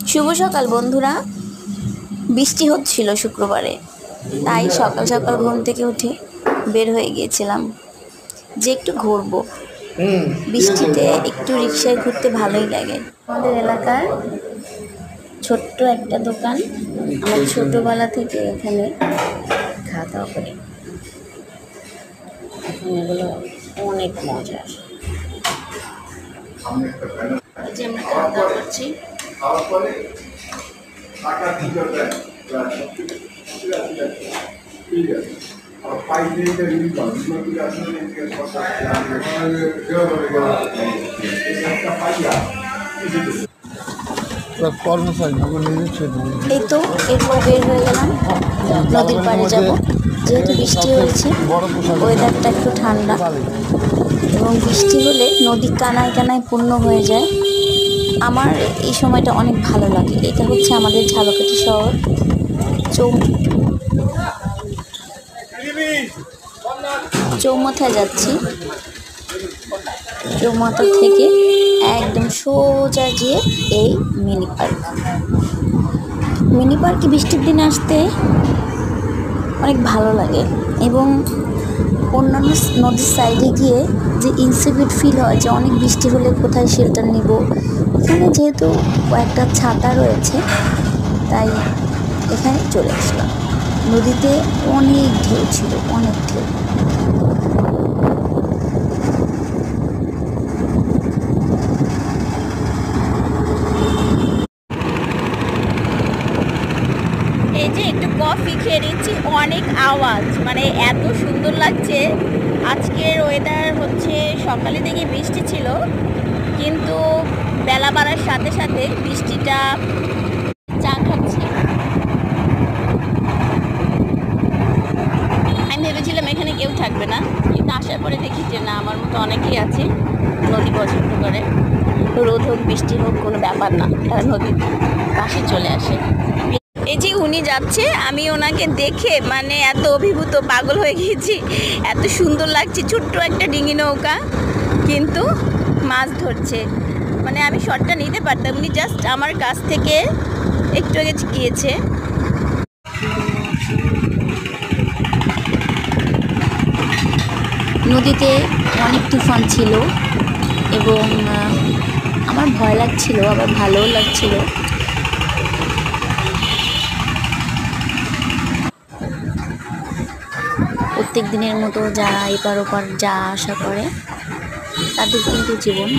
শুভ সকাল বন্ধুরা। বৃষ্টি হচ্ছিল শুক্রবারে, তাই সকাল সকাল ঘুম থেকে উঠে বের হয়ে গিয়েছিলাম যে একটু ঘুরবো। বৃষ্টিতে একটু রিক্সায় ঘুরতে ভালোই লাগে। আমাদের এলাকার ছোট্ট একটা দোকান, আমরা ছোটবেলা থেকে এখানে খাওয়া দাওয়া করি। এগুলো অনেক মজার। যে আমরা খাওয়া দাওয়া করছি, এই তো এরপর বের হয়ে গেলাম, নদীর পাড়ে যাব। যেহেতু বৃষ্টি হয়েছে, ওয়েদারটা একটু ঠান্ডা এবং বৃষ্টি হলে নদী কানায় কানায় পূর্ণ হয়ে যায়। আমার এই সময়টা অনেক ভালো লাগে। এটা হচ্ছে আমাদের ঝালকাঠি শহর চৌমাথায় যাচ্ছি। চৌমাথা থেকে একদম সোজা গিয়ে এই মিনি পার্কে বৃষ্টির দিনে আসতে অনেক ভালো লাগে এবং অন্যান্য নদীর সাইডে গিয়ে যে ইনসিকিউর ফিল হয় যে অনেক বৃষ্টি হলে কোথায় শেল্টার নিব। এখানে যেহেতু একটা ছাতা রয়েছে, তাই এখানে চলে আসলাম। নদীতে অনেক ঢেউ ছিল, অনেক ঢেউ। এই যে একটু কফি খেয়ে নিচ্ছি, অনেক আওয়াজ, মানে এত সুন্দর লাগছে। আজকের ওয়েদার হচ্ছে সকালে থেকে বৃষ্টি ছিল, কিন্তু বেলা বাড়ার সাথে সাথে বৃষ্টিটা চা খাচ্ছি। আমি ভেবেছিলাম এখানে কেউ থাকবে না, কিন্তু আসার পরে দেখি যে না, আমার মতো অনেকেই আছে। নদী পছন্দ করে, রোদ হোক বৃষ্টি হোক কোনো ব্যাপার না, তারা নদীর পাশে চলে আসে। এই যে উনি যাচ্ছে, আমি ওনাকে দেখে মানে এত অভিভূত, পাগল হয়ে গিয়েছি। এত সুন্দর লাগছে, ছোট্ট একটা ডিঙি নৌকা, কিন্তু মাছ ধরছে। মানে আমি শটটা নিতে পারতাম, উনি জাস্ট আমার কাছ থেকে একটু আগে গিয়েছে। নদীতে অনেক তুফান ছিল এবং আমার ভয় লাগছিল, আবার ভালোও লাগছিল। প্রত্যেক দিনের মতো যারা এপার ওপার যা আসা করে, তাদের কিন্তু জীবন